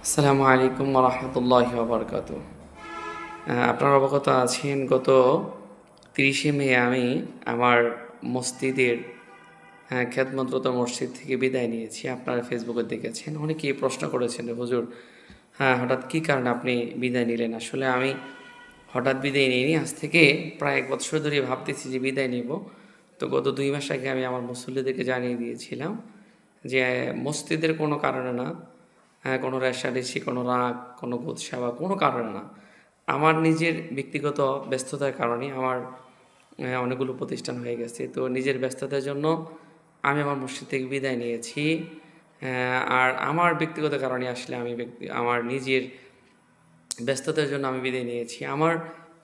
আসসালামু আলাইকুম রহমতুল্লাহি ওবরকাতু। আপনারা অবগত আছেন, গত 30শে মে আমি আমার মসজিদের খেদমতরত মসজিদ থেকে বিদায় নিয়েছি। আপনারা ফেসবুকে দেখেছেন, অনেকেই প্রশ্ন করেছেন যে হুজুর, হঠাৎ কী কারণে আপনি বিদায় নিলেন? আসলে আমি হঠাৎ বিদায় নিইনি। আজ থেকে প্রায় 1 বছর ধরে ভাবতেছি যে বিদায় নিব। তো গত 2 মাস আগে আমি আমার মুসল্লিদেরকে জানিয়ে দিয়েছিলাম যে মসজিদের কোনো কারণে না, কোনো রেষারেষি, কোনো রাগ, কোনো কুৎসা বা কোনো কারণে না। আমার নিজের ব্যক্তিগত ব্যস্ততার কারণে আমার অনেকগুলো প্রতিষ্ঠান হয়ে গেছে। তো নিজের ব্যস্ততার জন্য আমি আমার মসজিদ থেকে বিদায় নিয়েছি। আর আমার ব্যক্তিগত কারণে আসলে আমার নিজের ব্যস্ততার জন্য আমি বিদায় নিয়েছি। আমার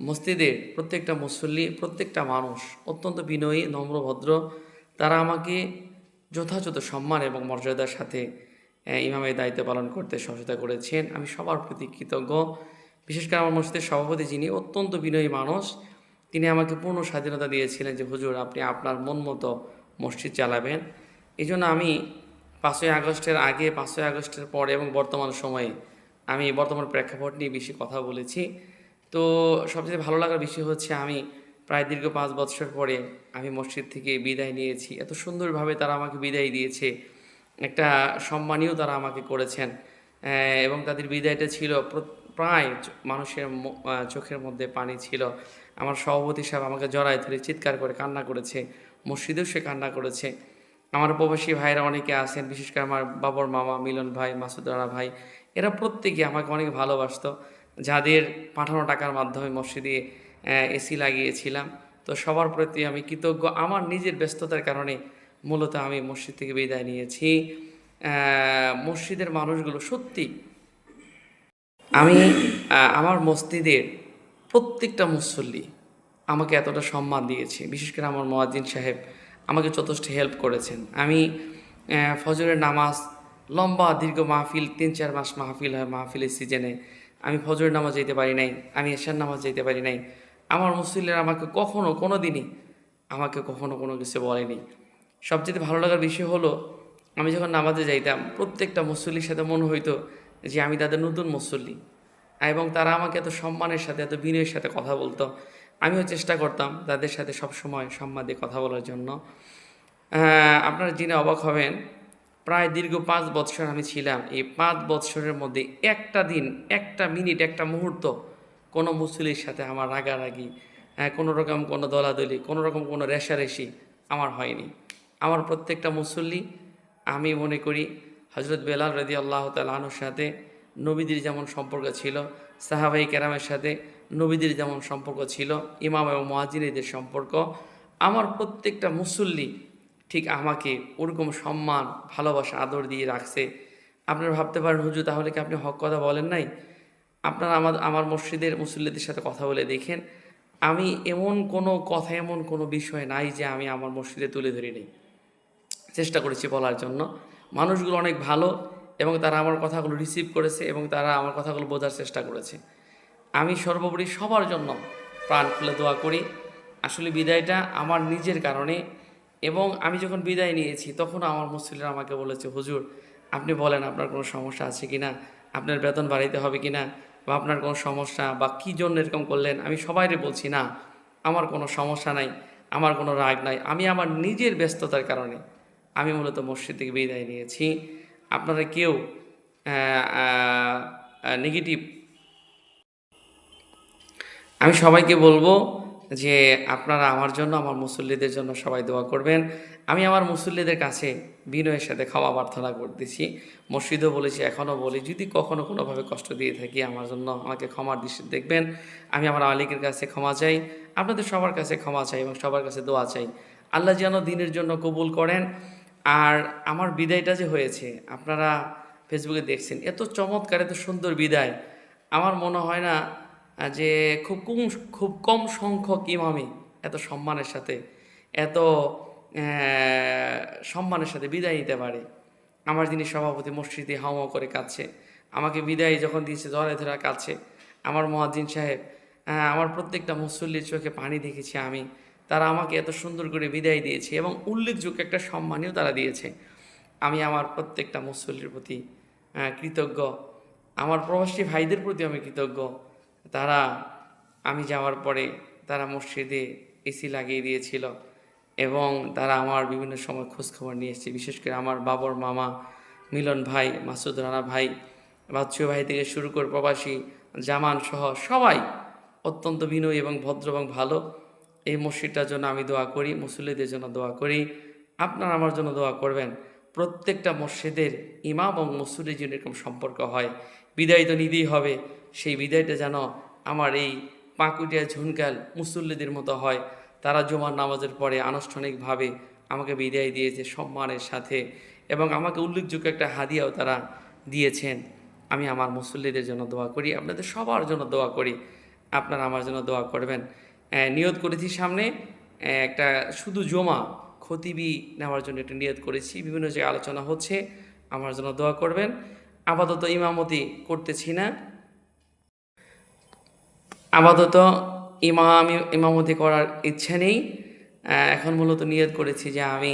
মসজিদের প্রত্যেকটা মুসল্লি, প্রত্যেকটা মানুষ অত্যন্ত বিনয়ী, নম্র, ভদ্র। তারা আমাকে যথাযথ সম্মান এবং মর্যাদার সাথে ইমামের দায়িত্ব পালন করতে সহযোগিতা করেছেন। আমি সবার প্রতি কৃতজ্ঞ। বিশেষ করে আমার মসজিদের সভাপতি, যিনি অত্যন্ত বিনয়ী মানুষ, তিনি আমাকে পূর্ণ স্বাধীনতা দিয়েছিলেন যে হুজুর, আপনি আপনার মন মতো মসজিদ চালাবেন। এই জন্য আমি 5ই আগস্টের আগে, 5ই আগস্টের পরে এবং বর্তমান সময়ে আমি বর্তমান প্রেক্ষাপট নিয়ে বেশি কথা বলেছি। তো সবচেয়ে ভালো লাগার বিষয় হচ্ছে, আমি প্রায় দীর্ঘ 5 বৎসর পরে আমি মসজিদ থেকে বিদায় নিয়েছি। এত সুন্দরভাবে তারা আমাকে বিদায় দিয়েছে, একটা সম্মানীয় তারা আমাকে করেছেন। এবং তাদের বিদায়টা ছিল প্রায় মানুষের চোখের মধ্যে পানি ছিল। আমার সভাপতি সাহেব আমাকে জড়ায় ধরে চিৎকার করে কান্না করেছে, মসজিদেও সে কান্না করেছে। আমার প্রবাসী ভাইয়েরা অনেকে আছেন, বিশেষ করে আমার বাবর মামা, মিলন ভাই, মাসুদ রানা ভাই, এরা প্রত্যেকে আমাকে অনেক ভালোবাসতো, যাদের পাঠানো টাকার মাধ্যমে মসজিদে এসি লাগিয়েছিলাম। তো সবার প্রতি আমি কৃতজ্ঞ। আমার নিজের ব্যস্ততার কারণে মূলত আমি মসজিদ থেকে বিদায় নিয়েছি। মসজিদের মানুষগুলো সত্যি, আমি আমার মসজিদের প্রত্যেকটা মুসল্লি আমাকে এতটা সম্মান দিয়েছে। বিশেষ করে আমার মুয়াজ্জিন সাহেব আমাকে যথেষ্ট হেল্প করেছেন। আমি ফজরের নামাজ, লম্বা দীর্ঘ মাহফিল, 3-4 মাস মাহফিল হয়, মাহফিলের সিজনে আমি ফজরের নামাজ যেতে পারি নাই, আমি এশার নামাজ যেতে পারি নাই। আমার মুসল্লিরা আমাকে কখনো কোনো দিনই আমাকে কখনো কোনো কিছু বলেনি। সবচেয়ে ভালো লাগার বিষয় হলো, আমি যখন নামাজে যাইতাম প্রত্যেকটা মুসল্লির সাথে মনে হইতো যে আমি তাদের নতুন মুসল্লি, এবং তারা আমাকে এত সম্মানের সাথে, এত বিনয়ের সাথে কথা বলতো। আমিও চেষ্টা করতাম তাদের সাথে সবসময় সম্মান দিয়ে কথা বলার জন্য। আপনারা জেনে অবাক হবেন, প্রায় দীর্ঘ 5 বৎসর আমি ছিলাম। এই 5 বৎসরের মধ্যে একটা দিন, একটা মিনিট, একটা মুহূর্ত কোনো মুসল্লির সাথে আমার রাগারাগি, কোনো রকম কোনো দলাদলি, কোনো রকম কোনো রেষারেষি আমার হয়নি। আমার প্রত্যেকটা মুসল্লি, আমি মনে করি হজরত বেলাল রাদিয়াল্লাহু তাআলা আনহুর সাথে নবীদের যেমন সম্পর্ক ছিল, সাহাবাই কেরামের সাথে নবীদের যেমন সম্পর্ক ছিল, ইমাম এবং মুয়াজ্জিনদের সম্পর্ক, আমার প্রত্যেকটা মুসল্লি ঠিক আমাকে ওরকম সম্মান, ভালোবাসা, আদর দিয়ে রাখছে। আপনারা ভাবতে পারেন, হুজুর তাহলে কি আপনি হক কথা বলেন নাই? আপনারা আমার মসজিদের মুসল্লিদের সাথে কথা বলে দেখেন, আমি এমন কোনো কথা, এমন কোনো বিষয় নাই যে আমি আমার মসজিদে তুলে ধরি নাই। চেষ্টা করেছি বলার জন্য। মানুষগুলো অনেক ভালো এবং তারা আমার কথাগুলো রিসিভ করেছে এবং তারা আমার কথাগুলো বোঝার চেষ্টা করেছে। আমি সর্বোপরি সবার জন্য প্রাণ খুলে দোয়া করি। আসলে বিদায়টা আমার নিজের কারণে, এবং আমি যখন বিদায় নিয়েছি তখন আমার মুসল্লিরা আমাকে বলেছে, হুজুর আপনি বলেন আপনার কোনো সমস্যা আছে কি না, আপনার বেতন বাড়াইতে হবে কি না, বা আপনার কোনো সমস্যা বা কী জন্য এরকম করলেন। আমি সবাইরে বলছি, না, আমার কোনো সমস্যা নাই, আমার কোনো রাগ নাই, আমি আমার নিজের ব্যস্ততার কারণে আমি মূলত মসজিদ থেকে বিদায় নিয়েছি। আপনারা কেউ নেগেটিভ, আমি সবাইকে বলবো যে আপনারা আমার জন্য, আমার মুসল্লিদের জন্য সবাই দোয়া করবেন। আমি আমার মুসল্লিদের কাছে বিনয়ের সাথে ক্ষমা প্রার্থনা করতেছি। মসজিদও বলেছি, এখনও বলি, যদি কখনো কোনোভাবে কষ্ট দিয়ে থাকি আমার জন্য আমাকে ক্ষমার দৃষ্টিতে দেখবেন। আমি আমার মালিকের কাছে ক্ষমা চাই, আপনাদের সবার কাছে ক্ষমা চাই এবং সবার কাছে দোয়া চাই। আল্লাহ যেন দিনের জন্য কবুল করেন। আর আমার বিদায়টা যে হয়েছে, আপনারা ফেসবুকে দেখছেন, এত চমৎকার, এত সুন্দর বিদায়। আমার মনে হয় না যে খুব কম সংখ্যক ইমামই এত সম্মানের সাথে, এত সম্মানের সাথে বিদায় নিতে পারে। আমার যিনি সভাপতি, মসজিদে হাওয়া করে কাঁদছে, আমাকে বিদায় যখন দিয়েছে ধরে ধরে কাঁদছে। আমার মুয়াজ্জিন সাহেব, আমার প্রত্যেকটা মুসল্লির চোখে পানি দেখেছি আমি। তারা আমাকে এত সুন্দর করে বিদায় দিয়েছে এবং উল্লেখযোগ্য একটা সম্মানীয় তারা দিয়েছে। আমি আমার প্রত্যেকটা মুসল্লির প্রতি কৃতজ্ঞ। আমার প্রবাসী ভাইদের প্রতি আমি কৃতজ্ঞ। তারা আমি যাওয়ার পরে তারা মসজিদে এসি লাগিয়ে দিয়েছিল এবং তারা আমার বিভিন্ন সময় খোঁজখবর নিয়ে এসেছে। বিশেষ করে আমার বাবর মামা, মিলন ভাই, মাসুদ রানা ভাই, বাচ্চু ভাই থেকে শুরু করে প্রবাসী জামান সহ সবাই অত্যন্ত বিনয়ী এবং ভদ্র এবং ভালো। এই মসজিদটার জন্য আমি দোয়া করি, মুসল্লিদের জন্য দোয়া করি, আপনারা আমার জন্য দোয়া করবেন। প্রত্যেকটা মসজিদের ইমাম এবং মুসল্লির জন্য এরকম সম্পর্ক হয়। বিদায় তো নিতেই হবে, সেই বিদায়টা যেন আমার এই পাকুটিয়া ঝুনকাল মুসল্লিদের মতো হয়। তারা জুমার নামাজের পরে আনুষ্ঠানিকভাবে আমাকে বিদায় দিয়েছে সম্মানের সাথে এবং আমাকে উল্লেখযোগ্য একটা হাদিয়াও তারা দিয়েছেন। আমি আমার মুসল্লিদের জন্য দোয়া করি, আপনাদের সবার জন্য দোয়া করি, আপনারা আমার জন্য দোয়া করবেন। নিয়ত করেছি সামনে একটা শুধু জমা খতিবি নেওয়ার জন্য একটা নিয়ত করেছি। বিভিন্ন জায়গায় আলোচনা হচ্ছে, আমার জন্য দোয়া করবেন। আপাতত ইমামতি করতেছি না, আপাতত ইমামতি করার ইচ্ছা নেই। এখন মূলত নিয়ত করেছি যে আমি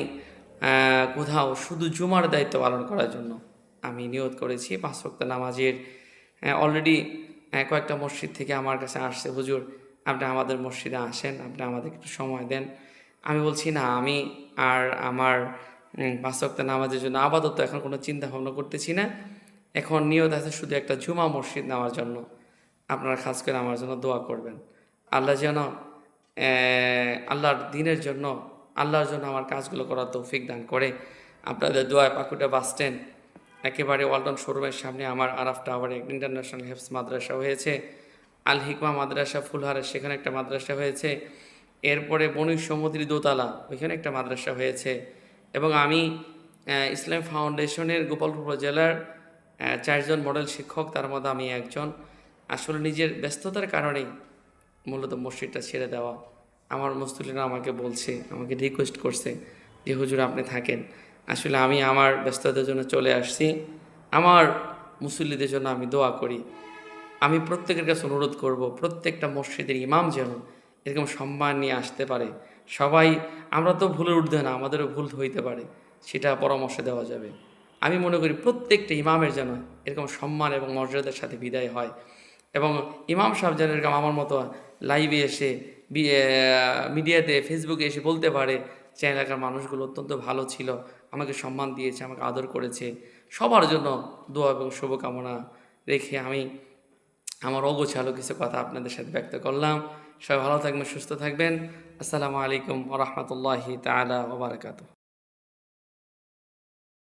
কোথাও শুধু জুমার দায়িত্ব পালন করার জন্য আমি নিয়ত করেছি। 5 ওয়াক্ত নামাজের অলরেডি কয়েকটা মসজিদ থেকে আমার কাছে আসছে, হুজুর আপনি আমাদের মসজিদে আসেন, আপনি আমাদের একটু সময় দেন। আমি বলছি না, আমি আর আমার 5 ওয়াক্ত নামাজের জন্য আপাতত এখন কোনো চিন্তা ভাবনা করতেছি না। এখন নিয়ত আছে শুধু একটা জুমা মসজিদ নেওয়ার জন্য। আপনারা খাস করে আমার জন্য দোয়া করবেন। আল্লাহ যেন আল্লাহর দিনের জন্য, আল্লাহর জন্য আমার কাজগুলো করার তৌফিক দান করে। আপনাদের দোয়ায় পাকুটা বাস স্ট্যান্ড একেবারে ওয়ালটন শোরুমের সামনে আমার আরাফ টাওয়ারে ইন্টারন্যাশনাল হেফস মাদ্রাসা হয়েছে। আল হিকমা মাদ্রাসা ফুলহারে, সেখানে একটা মাদ্রাসা হয়েছে। এরপরে বণিক সমুদ্রী দোতলা, ওইখানে একটা মাদ্রাসা হয়েছে। এবং আমি ইসলাম ফাউন্ডেশনের গোপালপুর জেলার 4 জন মডেল শিক্ষক, তার মধ্যে আমি একজন। আসলে নিজের ব্যস্ততার কারণেই মূলত মসজিদটা ছেড়ে দেওয়া। আমার মুসল্লিরা আমাকে বলছে, আমাকে রিকোয়েস্ট করছে যে হুজুর আপনি থাকেন। আসলে আমি আমার ব্যস্ততার জন্য চলে আসছি। আমার মুসল্লিদের জন্য আমি দোয়া করি। আমি প্রত্যেকের কাছে অনুরোধ করব, প্রত্যেকটা মসজিদের ইমাম যেন এরকম সম্মান নিয়ে আসতে পারে। সবাই, আমরা তো ভুলের ঊর্ধ্বে না, আমাদেরও ভুল হইতে পারে, সেটা পরামর্শ দেওয়া যাবে। আমি মনে করি প্রত্যেকটা ইমামের যেন এরকম সম্মান এবং মর্যাদার সাথে বিদায় হয় এবং ইমাম সাহেব যেন এরকম আমার মতো লাইভে এসে মিডিয়াতে ফেসবুকে এসে বলতে পারে যে এলাকার মানুষগুলো অত্যন্ত ভালো ছিল, আমাকে সম্মান দিয়েছে, আমাকে আদর করেছে। সবার জন্য দোয়া এবং শুভকামনা রেখে আমি আমার অগোছালো কিছু কথা আপনাদের সাথে ব্যক্ত করলাম। সবাই ভালো থাকবেন, সুস্থ থাকবেন। আসসালামু আলাইকুম ওয়া রাহমাতুল্লাহি তাআলা ওয়া বারাকাতুহু।